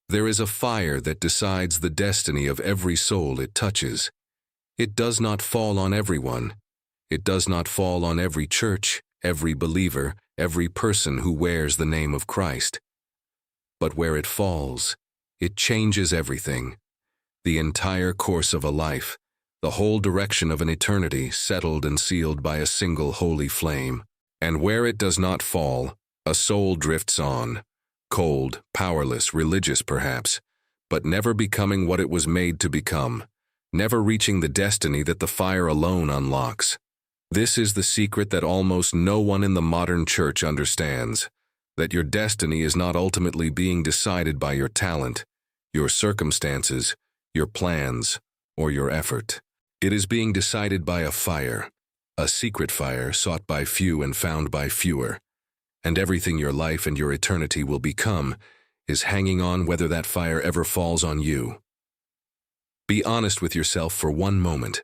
There is a fire that decides the destiny of every soul it touches. It does not fall on everyone. It does not fall on every church, every believer, every person who wears the name of Christ. But where it falls, it changes everything. The entire course of a life, the whole direction of an eternity settled and sealed by a single holy flame. And where it does not fall, a soul drifts on, cold, powerless, religious perhaps, but never becoming what it was made to become, never reaching the destiny that the fire alone unlocks. This is the secret that almost no one in the modern church understands, that your destiny is not ultimately being decided by your talent, your circumstances, your plans, or your effort. It is being decided by a fire, a secret fire sought by few and found by fewer. And everything your life and your eternity will become is hanging on whether that fire ever falls on you. Be honest with yourself for one moment.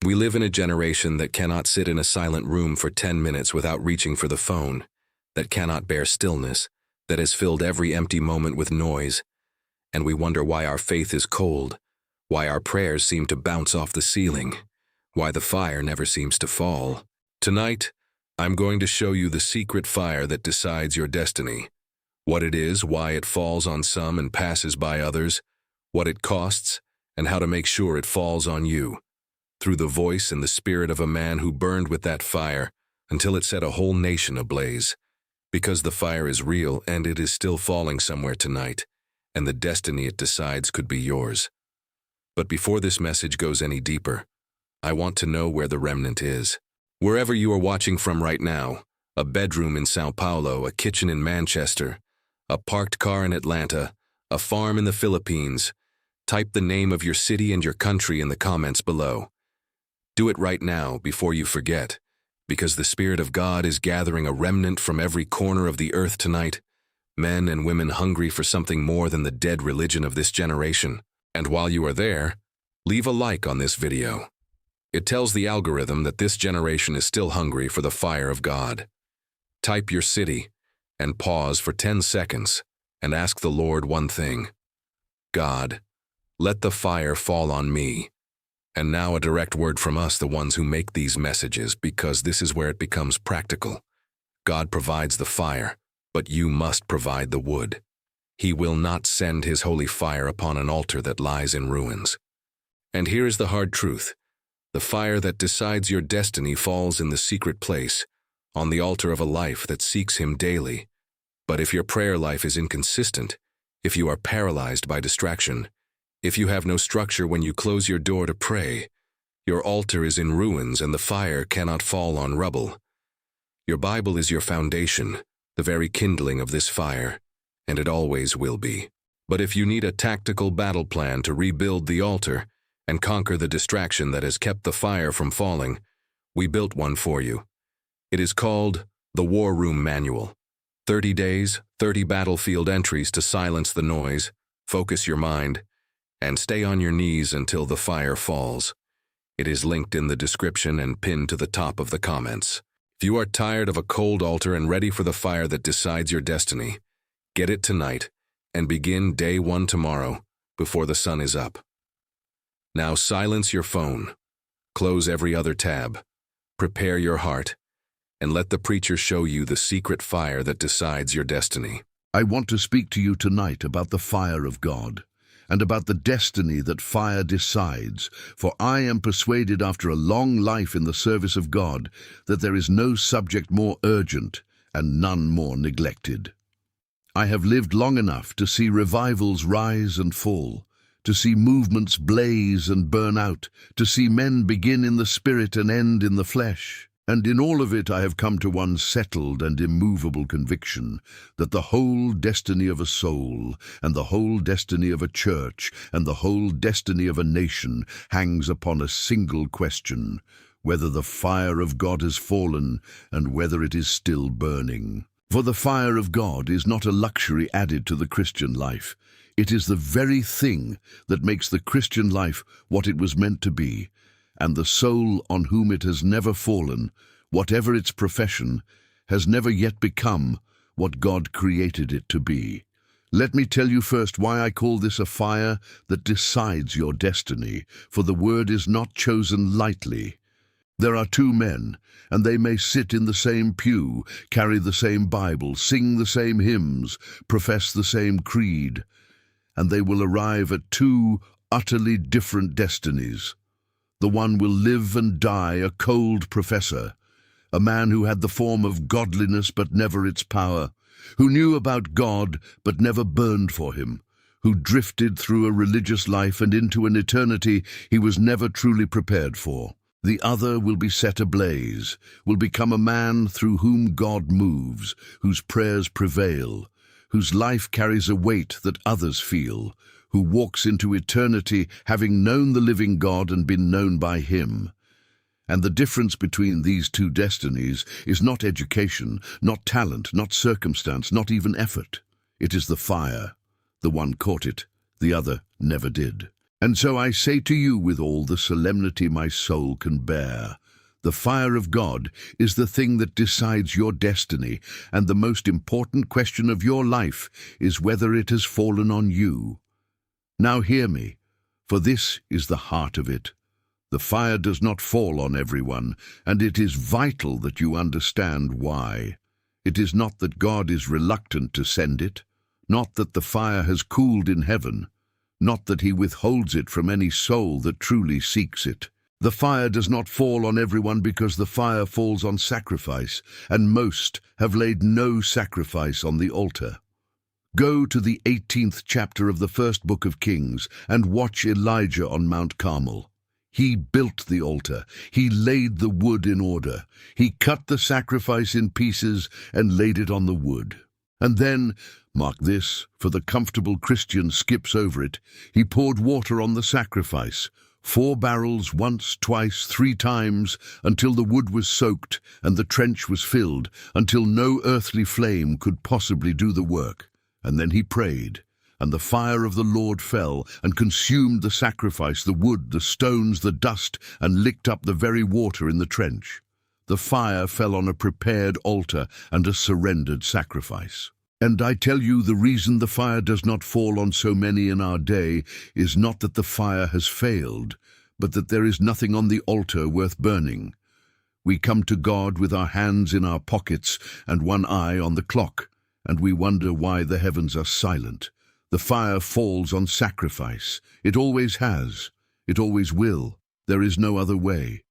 We live in a generation that cannot sit in a silent room for 10 minutes without reaching for the phone, that cannot bear stillness, that has filled every empty moment with noise, and we wonder why our faith is cold, why our prayers seem to bounce off the ceiling, why the fire never seems to fall. Tonight, I'm going to show you the secret fire that decides your destiny, what it is, why it falls on some and passes by others, what it costs, and how to make sure it falls on you, through the voice and the spirit of a man who burned with that fire until it set a whole nation ablaze. Because the fire is real and it is still falling somewhere tonight, and the destiny it decides could be yours. But before this message goes any deeper, I want to know where the remnant is. Wherever you are watching from right now, a bedroom in Sao Paulo, a kitchen in Manchester, a parked car in Atlanta, a farm in the Philippines, type the name of your city and your country in the comments below. Do it right now before you forget, because the Spirit of God is gathering a remnant from every corner of the earth tonight, men and women hungry for something more than the dead religion of this generation. And while you are there, leave a like on this video. It tells the algorithm that this generation is still hungry for the fire of God. Type your city and pause for 10 seconds and ask the Lord one thing. God, let the fire fall on me. And now a direct word from us, the ones who make these messages, because this is where it becomes practical. God provides the fire, but you must provide the wood. He will not send his holy fire upon an altar that lies in ruins. And here is the hard truth. The fire that decides your destiny falls in the secret place, on the altar of a life that seeks him daily. But if your prayer life is inconsistent, if you are paralyzed by distraction, if you have no structure when you close your door to pray, your altar is in ruins and the fire cannot fall on rubble. Your Bible is your foundation, the very kindling of this fire, and it always will be. But if you need a tactical battle plan to rebuild the altar and conquer the distraction that has kept the fire from falling, we built one for you. It is called the War Room Manual. 30 days, 30 battlefield entries to silence the noise, focus your mind, and stay on your knees until the fire falls. It is linked in the description and pinned to the top of the comments. If you are tired of a cold altar and ready for the fire that decides your destiny, get it tonight and begin day 1 tomorrow before the sun is up. Now silence your phone, close every other tab, prepare your heart, and let the preacher show you the secret fire that decides your destiny. I want to speak to you tonight about the fire of God, and about the destiny that fire decides, for I am persuaded after a long life in the service of God that there is no subject more urgent and none more neglected. I have lived long enough to see revivals rise and fall, to see movements blaze and burn out, to see men begin in the spirit and end in the flesh. And in all of it I have come to one settled and immovable conviction that the whole destiny of a soul, and the whole destiny of a church, and the whole destiny of a nation hangs upon a single question: whether the fire of God has fallen and whether it is still burning. For the fire of God is not a luxury added to the Christian life. It is the very thing that makes the Christian life what it was meant to be, and the soul on whom it has never fallen, whatever its profession, has never yet become what God created it to be. Let me tell you first why I call this a fire that decides your destiny, for the word is not chosen lightly. There are two men, and they may sit in the same pew, carry the same Bible, sing the same hymns, profess the same creed, and they will arrive at two utterly different destinies. The one will live and die a cold professor, a man who had the form of godliness but never its power, who knew about God but never burned for him, who drifted through a religious life and into an eternity he was never truly prepared for. The other will be set ablaze, will become a man through whom God moves, whose prayers prevail, whose life carries a weight that others feel, who walks into eternity having known the living God and been known by him. And the difference between these two destinies is not education, not talent, not circumstance, not even effort. It is the fire. The one caught it, the other never did. And so I say to you with all the solemnity my soul can bear, the fire of God is the thing that decides your destiny, and the most important question of your life is whether it has fallen on you. Now hear me, for this is the heart of it. The fire does not fall on everyone, and it is vital that you understand why. It is not that God is reluctant to send it, not that the fire has cooled in heaven, not that he withholds it from any soul that truly seeks it. The fire does not fall on everyone because the fire falls on sacrifice, and most have laid no sacrifice on the altar. Go to the 18th chapter of the first book of Kings and watch Elijah on Mount Carmel. He built the altar. He laid the wood in order. He cut the sacrifice in pieces and laid it on the wood. And then, mark this, for the comfortable Christian skips over it, he poured water on the sacrifice, 4 barrels, once, twice, 3 times, until the wood was soaked and the trench was filled, until no earthly flame could possibly do the work. And then he prayed, and the fire of the Lord fell and consumed the sacrifice, the wood, the stones, the dust, and licked up the very water in the trench. The fire fell on a prepared altar and a surrendered sacrifice. And I tell you, the reason the fire does not fall on so many in our day is not that the fire has failed, but that there is nothing on the altar worth burning. We come to God with our hands in our pockets and one eye on the clock, and we wonder why the heavens are silent. The fire falls on sacrifice. It always has. It always will. There is no other way.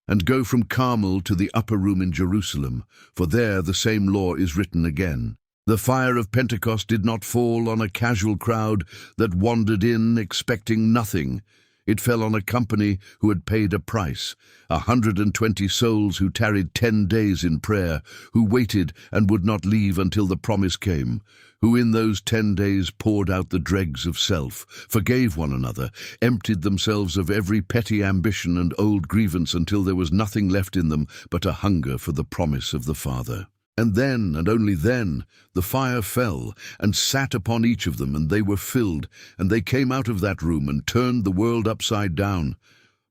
And go from Carmel to the upper room in Jerusalem, for there the same law is written again. The fire of Pentecost did not fall on a casual crowd that wandered in expecting nothing. It fell on a company who had paid a price, 120 souls who tarried 10 days in prayer, who waited and would not leave until the promise came, who in those 10 days poured out the dregs of self, forgave one another, emptied themselves of every petty ambition and old grievance until there was nothing left in them but a hunger for the promise of the Father. And then, and only then, the fire fell and sat upon each of them, and they were filled, and they came out of that room and turned the world upside down.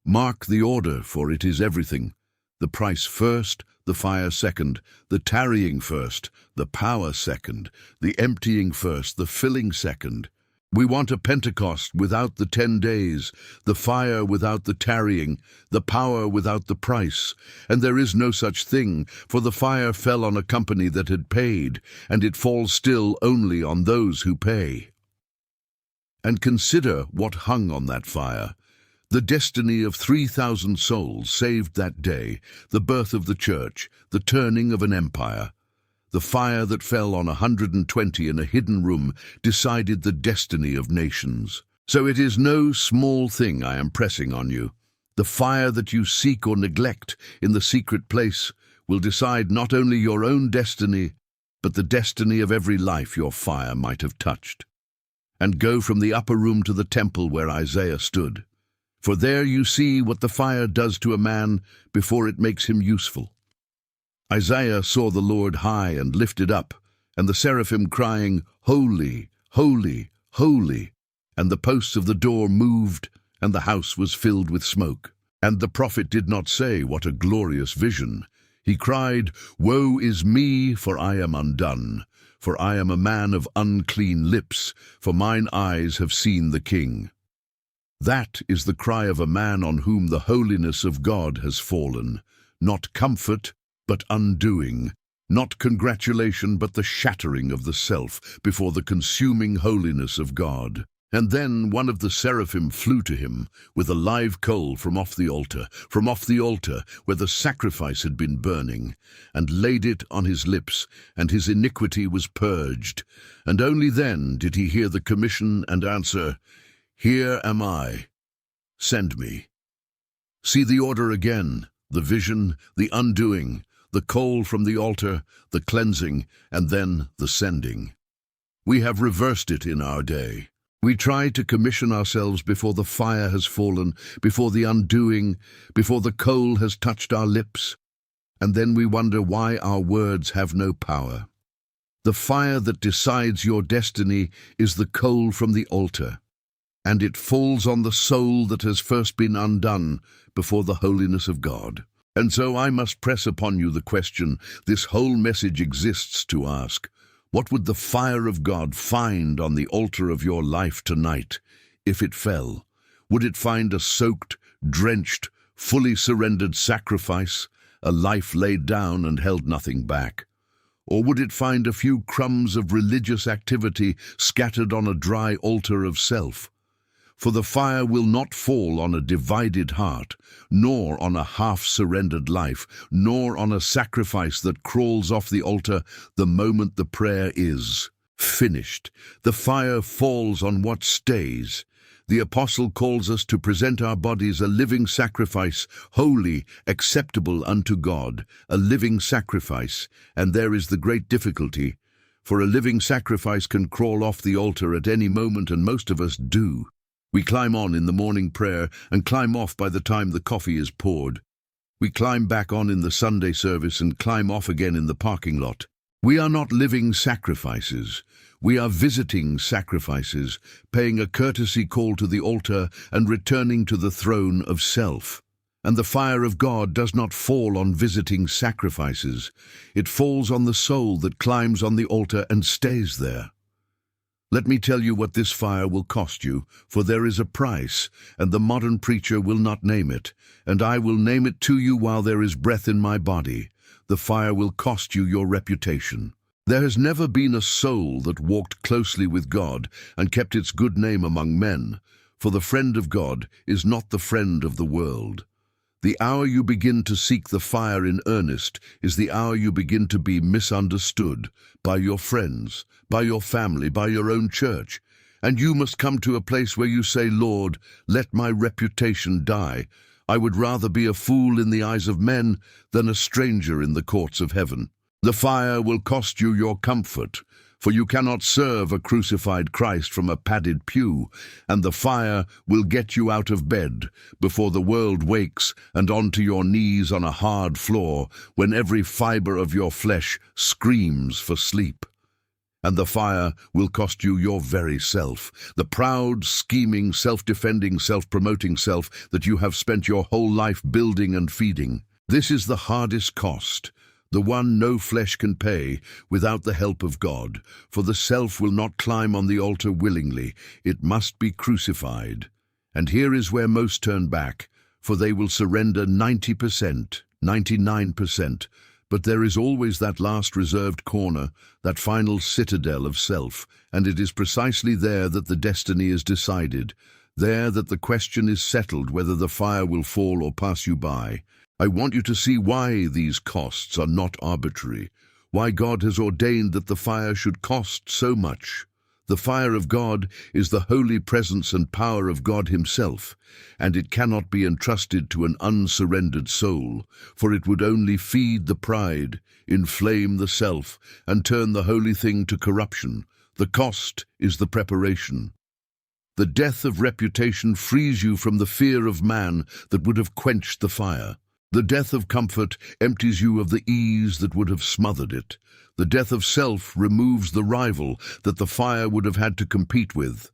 Mark the order, for it is everything. The price first, the fire second, the tarrying first, the power second, the emptying first, the filling second. We want a Pentecost without the 10 days, the fire without the tarrying, the power without the price. And there is no such thing, for the fire fell on a company that had paid, and it falls still only on those who pay. And consider what hung on that fire. The destiny of 3,000 souls saved that day, the birth of the church, the turning of an empire. The fire that fell on 120 in a hidden room decided the destiny of nations. So it is no small thing I am pressing on you. The fire that you seek or neglect in the secret place will decide not only your own destiny, but the destiny of every life your fire might have touched. And go from the upper room to the temple where Isaiah stood. For there you see what the fire does to a man before it makes him useful. Isaiah saw the Lord high and lifted up, and the seraphim crying, "Holy, holy, holy," and the posts of the door moved, and the house was filled with smoke. And the prophet did not say, "What a glorious vision." He cried, "Woe is me, for I am undone, for I am a man of unclean lips, for mine eyes have seen the King." That is the cry of a man on whom the holiness of God has fallen. Not comfort, but undoing. Not congratulation, but the shattering of the self before the consuming holiness of God. And then one of the seraphim flew to him with a live coal from off the altar where the sacrifice had been burning, and laid it on his lips, and his iniquity was purged. And only then did he hear the commission and answer, "Here am I, send me." See the order again, the vision, the undoing, the coal from the altar, the cleansing, and then the sending. We have reversed it in our day. We try to commission ourselves before the fire has fallen, before the undoing, before the coal has touched our lips, and then we wonder why our words have no power. The fire that decides your destiny is the coal from the altar, and it falls on the soul that has first been undone before the holiness of God. And so I must press upon you the question this whole message exists to ask. What would the fire of God find on the altar of your life tonight if it fell? Would it find a soaked, drenched, fully surrendered sacrifice, a life laid down and held nothing back? Or would it find a few crumbs of religious activity scattered on a dry altar of self? For the fire will not fall on a divided heart, nor on a half-surrendered life, nor on a sacrifice that crawls off the altar the moment the prayer is finished. The fire falls on what stays. The apostle calls us to present our bodies a living sacrifice, holy, acceptable unto God, a living sacrifice. And there is the great difficulty, for a living sacrifice can crawl off the altar at any moment, and most of us do. We climb on in the morning prayer and climb off by the time the coffee is poured. We climb back on in the Sunday service and climb off again in the parking lot. We are not living sacrifices. We are visiting sacrifices, paying a courtesy call to the altar and returning to the throne of self. And the fire of God does not fall on visiting sacrifices. It falls on the soul that climbs on the altar and stays there. Let me tell you what this fire will cost you, for there is a price, and the modern preacher will not name it, and I will name it to you while there is breath in my body. The fire will cost you your reputation. There has never been a soul that walked closely with God and kept its good name among men, for the friend of God is not the friend of the world. The hour you begin to seek the fire in earnest is the hour you begin to be misunderstood by your friends, by your family, by your own church. And you must come to a place where you say, "Lord, let my reputation die. I would rather be a fool in the eyes of men than a stranger in the courts of heaven." The fire will cost you your comfort, for you cannot serve a crucified Christ from a padded pew, and the fire will get you out of bed before the world wakes and onto your knees on a hard floor when every fiber of your flesh screams for sleep. And the fire will cost you your very self, the proud, scheming, self-defending, self-promoting self that you have spent your whole life building and feeding. This is the hardest cost, the one no flesh can pay without the help of God, for the self will not climb on the altar willingly. It must be crucified. And here is where most turn back, for they will surrender 90%, 99%, but there is always that last reserved corner, that final citadel of self, and it is precisely there that the destiny is decided, there that the question is settled whether the fire will fall or pass you by. I want you to see why these costs are not arbitrary, why God has ordained that the fire should cost so much. The fire of God is the holy presence and power of God himself, and it cannot be entrusted to an unsurrendered soul, for it would only feed the pride, inflame the self, and turn the holy thing to corruption. The cost is the preparation. The death of reputation frees you from the fear of man that would have quenched the fire. The death of comfort empties you of the ease that would have smothered it. The death of self removes the rival that the fire would have had to compete with.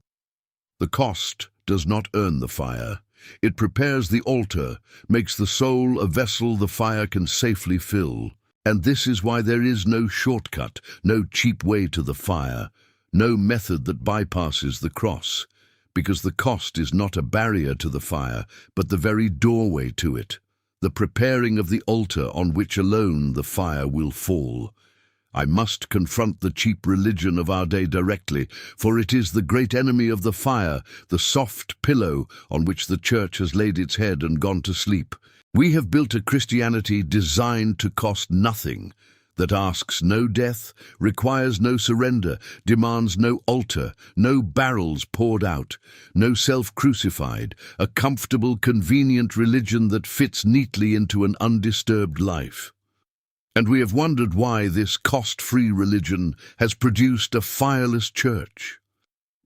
The cost does not earn the fire. It prepares the altar, makes the soul a vessel the fire can safely fill. And this is why there is no shortcut, no cheap way to the fire, no method that bypasses the cross, because the cost is not a barrier to the fire, but the very doorway to it, the preparing of the altar on which alone the fire will fall. I must confront the cheap religion of our day directly, for it is the great enemy of the fire, the soft pillow on which the church has laid its head and gone to sleep. We have built a Christianity designed to cost nothing, that asks no death, requires no surrender, demands no altar, no barrels poured out, no self-crucified, a comfortable, convenient religion that fits neatly into an undisturbed life. And we have wondered why this cost-free religion has produced a fireless church.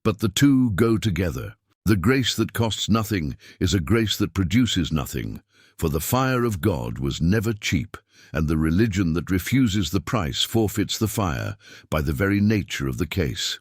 But the two go together. The grace that costs nothing is a grace that produces nothing, for the fire of God was never cheap, and the religion that refuses the price forfeits the fire by the very nature of the case.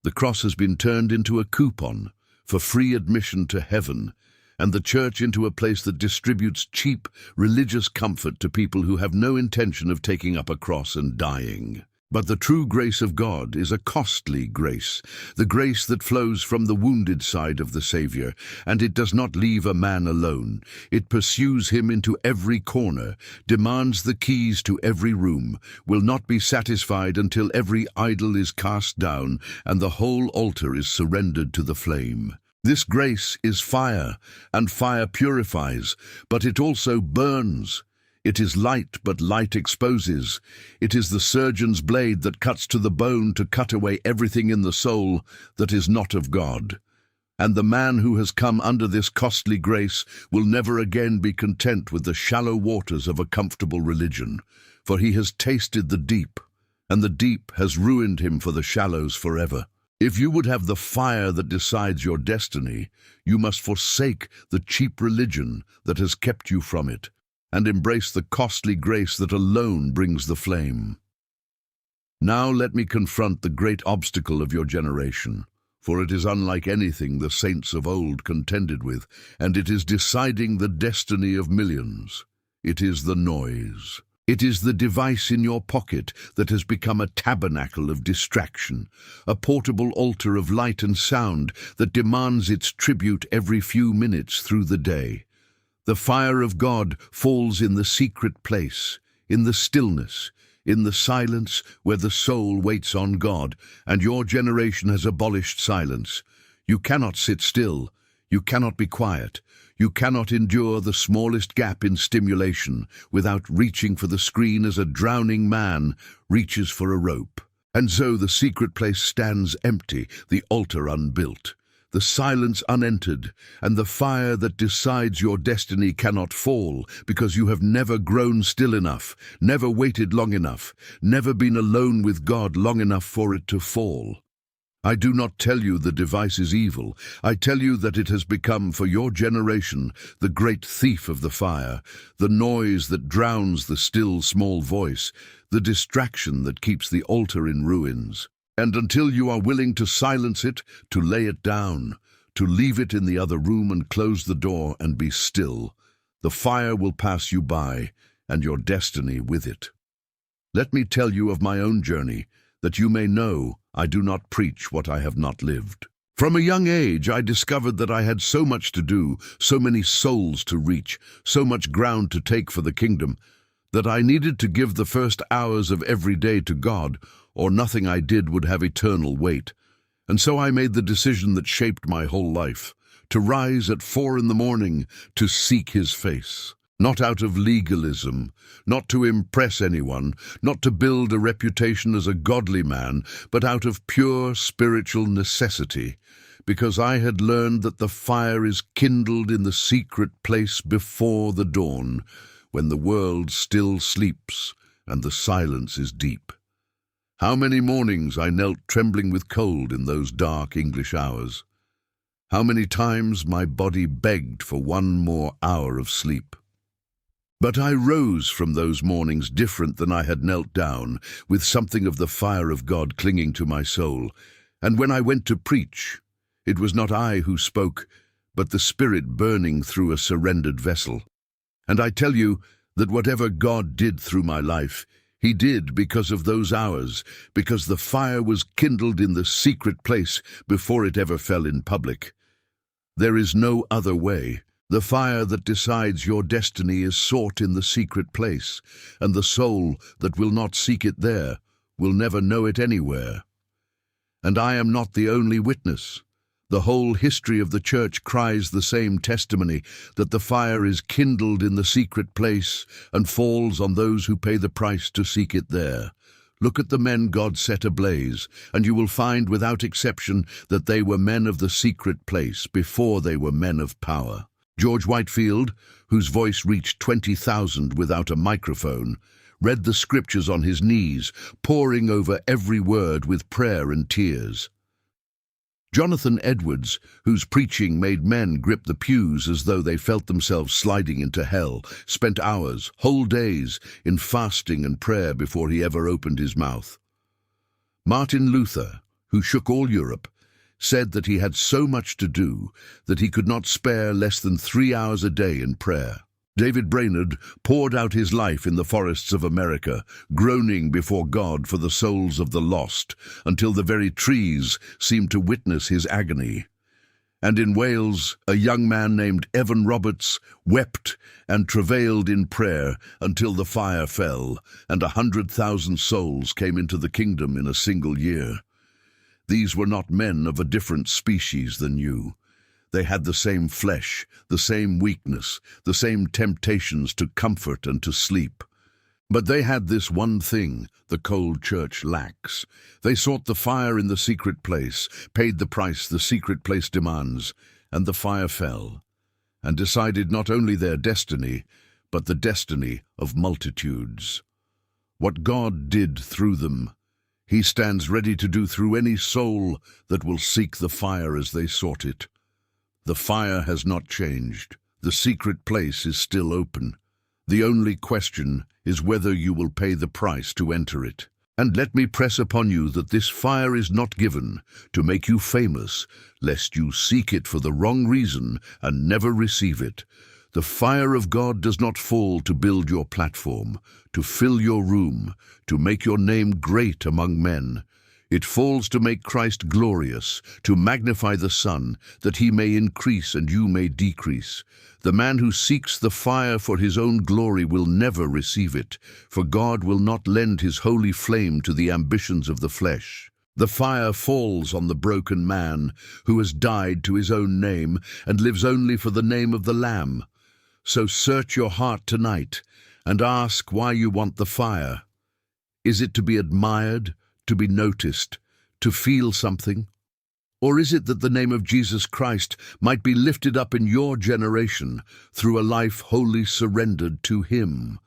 The cross has been turned into a coupon for free admission to heaven, and the church into a place that distributes cheap religious comfort to people who have no intention of taking up a cross and dying. But the true grace of God is a costly grace, the grace that flows from the wounded side of the Savior, and it does not leave a man alone. It pursues him into every corner, demands the keys to every room, will not be satisfied until every idol is cast down and the whole altar is surrendered to the flame. This grace is fire, and fire purifies, but it also burns. It is light, but light exposes. It is the surgeon's blade that cuts to the bone to cut away everything in the soul that is not of God. And the man who has come under this costly grace will never again be content with the shallow waters of a comfortable religion, for he has tasted the deep, and the deep has ruined him for the shallows forever. If you would have the fire that decides your destiny, you must forsake the cheap religion that has kept you from it, and embrace the costly grace that alone brings the flame. Now let me confront the great obstacle of your generation, for it is unlike anything the saints of old contended with, and it is deciding the destiny of millions. It is the noise. It is the device in your pocket that has become a tabernacle of distraction, a portable altar of light and sound that demands its tribute every few minutes through the day. The fire of God falls in the secret place, in the stillness, in the silence where the soul waits on God, and your generation has abolished silence. You cannot sit still. You cannot be quiet. You cannot endure the smallest gap in stimulation without reaching for the screen as a drowning man reaches for a rope. And so the secret place stands empty, the altar unbuilt, the silence unentered, and the fire that decides your destiny cannot fall because you have never grown still enough, never waited long enough, never been alone with God long enough for it to fall. I do not tell you the device is evil. I tell you that it has become, for your generation, the great thief of the fire, the noise that drowns the still small voice, the distraction that keeps the altar in ruins. And until you are willing to silence it, to lay it down, to leave it in the other room and close the door and be still, the fire will pass you by, and your destiny with it. Let me tell you of my own journey, that you may know I do not preach what I have not lived. From a young age, I discovered that I had so much to do, so many souls to reach, so much ground to take for the kingdom, that I needed to give the first hours of every day to God, or nothing I did would have eternal weight. And so I made the decision that shaped my whole life, to rise at 4 a.m, to seek His face. Not out of legalism, not to impress anyone, not to build a reputation as a godly man, but out of pure spiritual necessity, because I had learned that the fire is kindled in the secret place before the dawn, when the world still sleeps and the silence is deep. How many mornings I knelt trembling with cold in those dark English hours. How many times my body begged for one more hour of sleep. But I rose from those mornings different than I had knelt down, with something of the fire of God clinging to my soul. And when I went to preach, it was not I who spoke, but the Spirit burning through a surrendered vessel. And I tell you that whatever God did through my life, He did because of those hours, because the fire was kindled in the secret place before it ever fell in public. There is no other way. The fire that decides your destiny is sought in the secret place, and the soul that will not seek it there will never know it anywhere. And I am not the only witness. The whole history of the church cries the same testimony, that the fire is kindled in the secret place and falls on those who pay the price to seek it there. Look at the men God set ablaze, and you will find without exception that they were men of the secret place before they were men of power. George Whitefield, whose voice reached 20,000 without a microphone, read the scriptures on his knees, poring over every word with prayer and tears. Jonathan Edwards, whose preaching made men grip the pews as though they felt themselves sliding into hell, spent hours, whole days, in fasting and prayer before he ever opened his mouth. Martin Luther, who shook all Europe, said that he had so much to do that he could not spare less than 3 hours a day in prayer. David Brainerd poured out his life in the forests of America, groaning before God for the souls of the lost, until the very trees seemed to witness his agony. And in Wales, a young man named Evan Roberts wept and travailed in prayer until the fire fell, and 100,000 souls came into the kingdom in a single year. These were not men of a different species than you. They had the same flesh, the same weakness, the same temptations to comfort and to sleep. But they had this one thing the cold church lacks. They sought the fire in the secret place, paid the price the secret place demands, and the fire fell, and decided not only their destiny, but the destiny of multitudes. What God did through them, He stands ready to do through any soul that will seek the fire as they sought it. The fire has not changed. The secret place is still open. The only question is whether you will pay the price to enter it. And let me press upon you that this fire is not given to make you famous, lest you seek it for the wrong reason and never receive it. The fire of God does not fall to build your platform, to fill your room, to make your name great among men. It falls to make Christ glorious, to magnify the Son, that He may increase and you may decrease. The man who seeks the fire for his own glory will never receive it, for God will not lend His holy flame to the ambitions of the flesh. The fire falls on the broken man who has died to his own name and lives only for the name of the Lamb. So search your heart tonight and ask why you want the fire. Is it to be admired, to be noticed, to feel something? Or is it that the name of Jesus Christ might be lifted up in your generation through a life wholly surrendered to Him?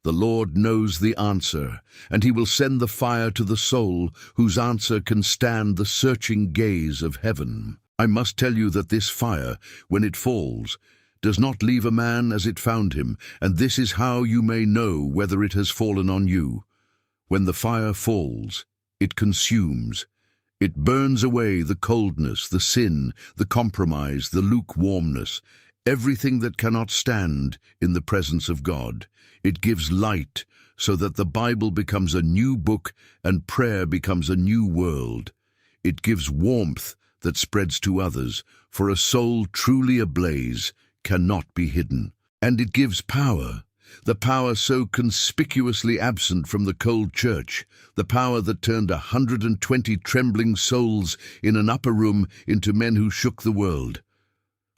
The Lord knows the answer, and He will send the fire to the soul whose answer can stand the searching gaze of heaven. I must tell you that this fire, when it falls, does not leave a man as it found him, and this is how you may know whether it has fallen on you. When the fire falls, it consumes. It burns away the coldness, the sin, the compromise, the lukewarmness, everything that cannot stand in the presence of God. It gives light so that the Bible becomes a new book and prayer becomes a new world. It gives warmth that spreads to others, for a soul truly ablaze cannot be hidden. And it gives power. The power so conspicuously absent from the cold church, the power that turned 120 trembling souls in an upper room into men who shook the world.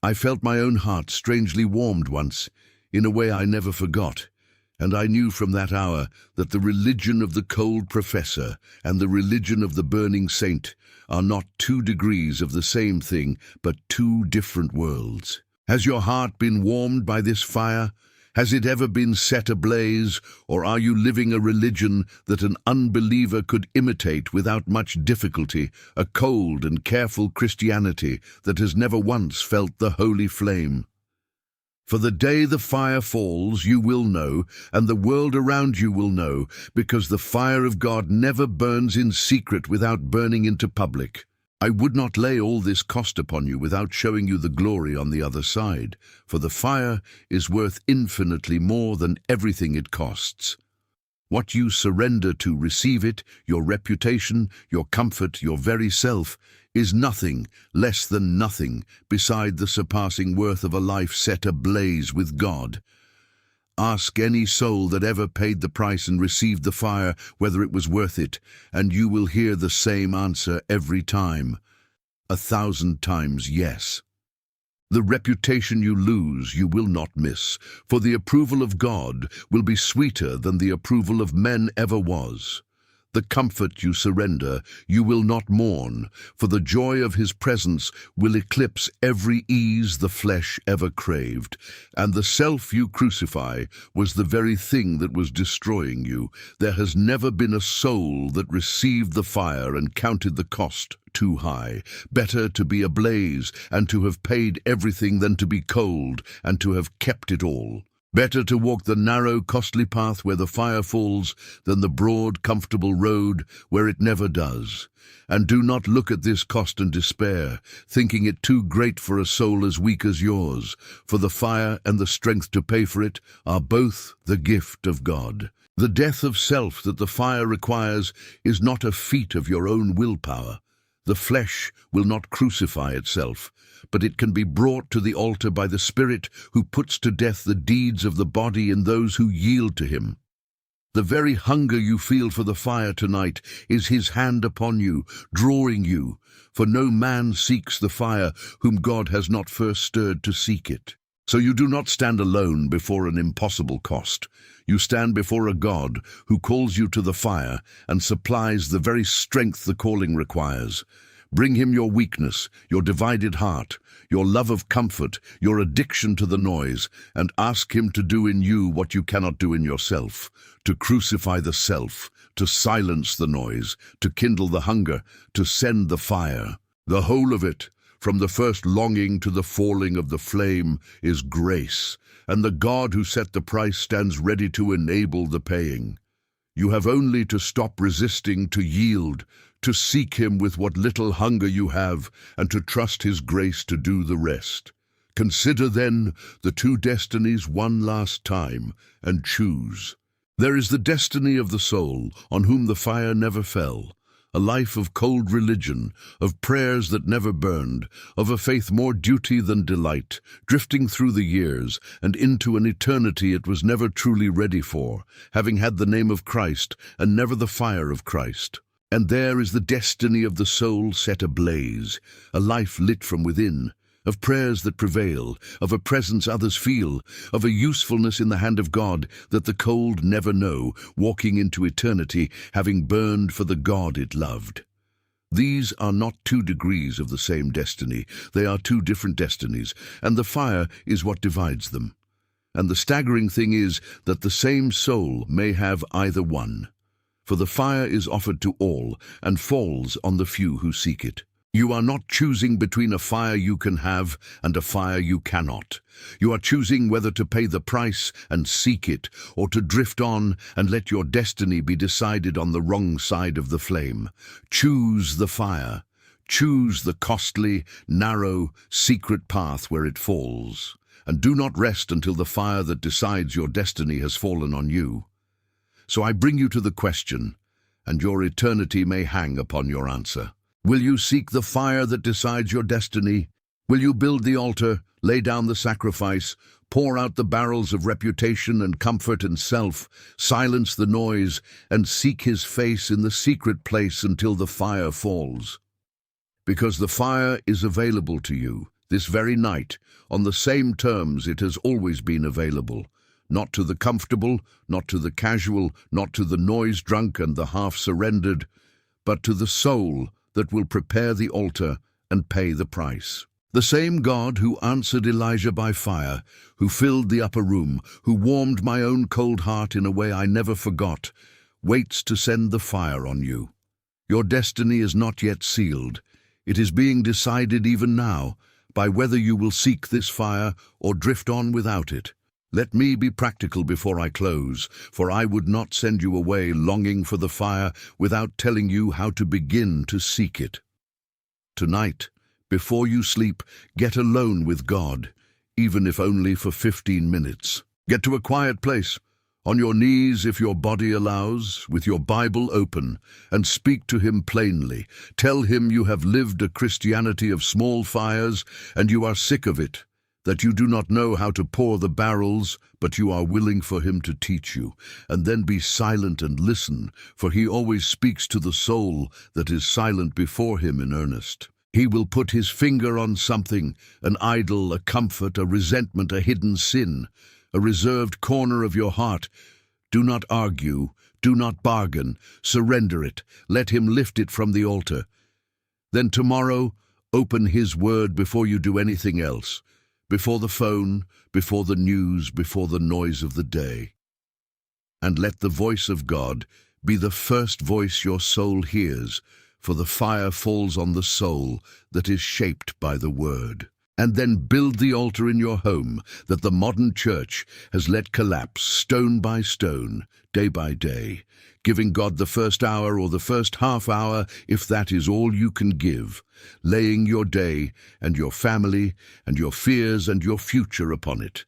I felt my own heart strangely warmed once, in a way I never forgot, and I knew from that hour that the religion of the cold professor and the religion of the burning saint are not 2 degrees of the same thing, but 2 different worlds. Has your heart been warmed by this fire? Has it ever been set ablaze, or are you living a religion that an unbeliever could imitate without much difficulty, a cold and careful Christianity that has never once felt the holy flame? For the day the fire falls, you will know, and the world around you will know, because the fire of God never burns in secret without burning into public. I would not lay all this cost upon you without showing you the glory on the other side, for the fire is worth infinitely more than everything it costs. What you surrender to receive it, your reputation, your comfort, your very self, is nothing, less than nothing, beside the surpassing worth of a life set ablaze with God. Ask any soul that ever paid the price and received the fire whether it was worth it, and you will hear the same answer every time. 1,000 times yes. The reputation you lose you will not miss, for the approval of God will be sweeter than the approval of men ever was. The comfort you surrender you will not mourn, for the joy of his presence will eclipse every ease the flesh ever craved, and the self you crucify was the very thing that was destroying you. There has never been a soul that received the fire and counted the cost too high. Better to be ablaze and to have paid everything than to be cold and to have kept it all. Better to walk the narrow, costly path where the fire falls than the broad, comfortable road where it never does. And do not look at this cost and despair, thinking it too great for a soul as weak as yours, for the fire and the strength to pay for it are both the gift of God. The death of self that the fire requires is not a feat of your own willpower. The flesh will not crucify itself, but it can be brought to the altar by the Spirit who puts to death the deeds of the body in those who yield to him. The very hunger you feel for the fire tonight is his hand upon you, drawing you, for no man seeks the fire whom God has not first stirred to seek it. So you do not stand alone before an impossible cost. You stand before a God who calls you to the fire and supplies the very strength the calling requires. Bring him your weakness, your divided heart, your love of comfort, your addiction to the noise, and ask him to do in you what you cannot do in yourself, to crucify the self, to silence the noise, to kindle the hunger, to send the fire. The whole of it, from the first longing to the falling of the flame, is grace, and the God who set the price stands ready to enable the paying. You have only to stop resisting, to yield, to seek him with what little hunger you have, and to trust his grace to do the rest. Consider then the two destinies one last time, and choose. There is the destiny of the soul, on whom the fire never fell, a life of cold religion, of prayers that never burned, of a faith more duty than delight, drifting through the years and into an eternity it was never truly ready for, having had the name of Christ and never the fire of Christ. And there is the destiny of the soul set ablaze, a life lit from within, of prayers that prevail, of a presence others feel, of a usefulness in the hand of God that the cold never know, walking into eternity, having burned for the God it loved. These are not 2 degrees of the same destiny, they are 2 different destinies, and the fire is what divides them. And the staggering thing is that the same soul may have either one. For the fire is offered to all, and falls on the few who seek it. You are not choosing between a fire you can have and a fire you cannot. You are choosing whether to pay the price and seek it, or to drift on and let your destiny be decided on the wrong side of the flame. Choose the fire. Choose the costly, narrow, secret path where it falls. And do not rest until the fire that decides your destiny has fallen on you. So I bring you to the question, and your eternity may hang upon your answer. Will you seek the fire that decides your destiny? Will you build the altar, lay down the sacrifice, pour out the barrels of reputation and comfort and self, silence the noise, and seek his face in the secret place until the fire falls? Because the fire is available to you, this very night, on the same terms it has always been available. Not to the comfortable, not to the casual, not to the noise-drunk and the half-surrendered, but to the soul that will prepare the altar and pay the price. The same God who answered Elijah by fire, who filled the upper room, who warmed my own cold heart in a way I never forgot, waits to send the fire on you. Your destiny is not yet sealed. It is being decided even now by whether you will seek this fire or drift on without it. Let me be practical before I close, for I would not send you away longing for the fire without telling you how to begin to seek it. tonight, before you sleep, get alone with God, even if only for 15 minutes. Get to a quiet place, on your knees if your body allows, with your Bible open, and speak to Him plainly. Tell Him you have lived a Christianity of small fires, and you are sick of it, that you do not know how to pour the barrels, but you are willing for Him to teach you. And then be silent and listen, for He always speaks to the soul that is silent before Him in earnest. He will put His finger on something, an idol, a comfort, a resentment, a hidden sin, a reserved corner of your heart. Do not argue, do not bargain, surrender it, let Him lift it from the altar. Then tomorrow, open His word before you do anything else, before the phone, before the news, before the noise of the day. And let the voice of God be the first voice your soul hears, for the fire falls on the soul that is shaped by the word. And then build the altar in your home that the modern church has let collapse stone by stone, day by day, giving God the first hour or the first half hour if that is all you can give, laying your day and your family and your fears and your future upon it,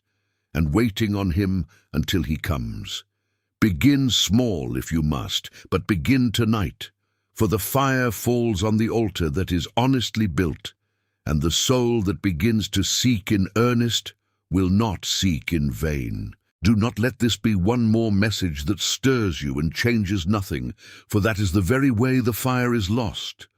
and waiting on Him until He comes. Begin small if you must, but begin tonight, for the fire falls on the altar that is honestly built, and the soul that begins to seek in earnest will not seek in vain. Do not let this be one more message that stirs you and changes nothing, for that is the very way the fire is lost.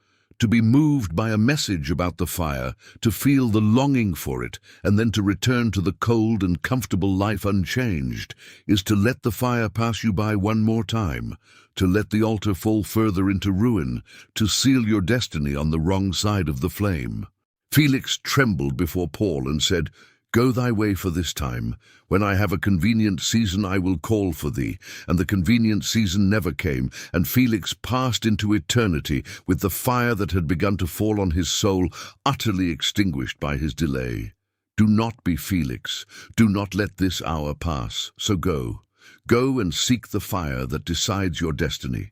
To be moved by a message about the fire, to feel the longing for it, and then to return to the cold and comfortable life unchanged, is to let the fire pass you by one more time, to let the altar fall further into ruin, to seal your destiny on the wrong side of the flame. Felix trembled before Paul and said, "Go thy way for this time. When I have a convenient season I will call for thee." And the convenient season never came, and Felix passed into eternity with the fire that had begun to fall on his soul utterly extinguished by his delay. Do not be Felix. Do not let this hour pass. So go. Go and seek the fire that decides your destiny.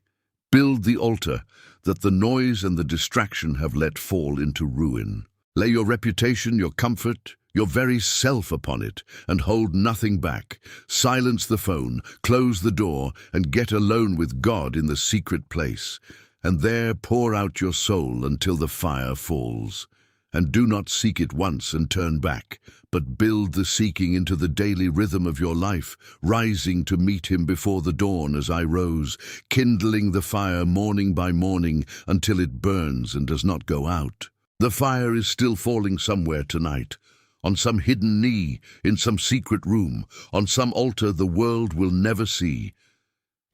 Build the altar that the noise and the distraction have let fall into ruin. Lay your reputation, your comfort, your very self upon it, and hold nothing back. Silence the phone, close the door, and get alone with God in the secret place. And there pour out your soul until the fire falls. And do not seek it once and turn back, but build the seeking into the daily rhythm of your life, rising to meet Him before the dawn as I rose, kindling the fire morning by morning until it burns and does not go out. The fire is still falling somewhere tonight, on some hidden knee, in some secret room, on some altar the world will never see.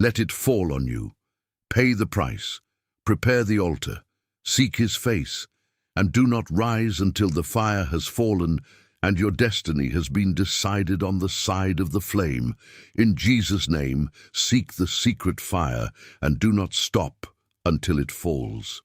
Let it fall on you. Pay the price. Prepare the altar. Seek His face. And do not rise until the fire has fallen and your destiny has been decided on the side of the flame. In Jesus' name, seek the secret fire and do not stop until it falls.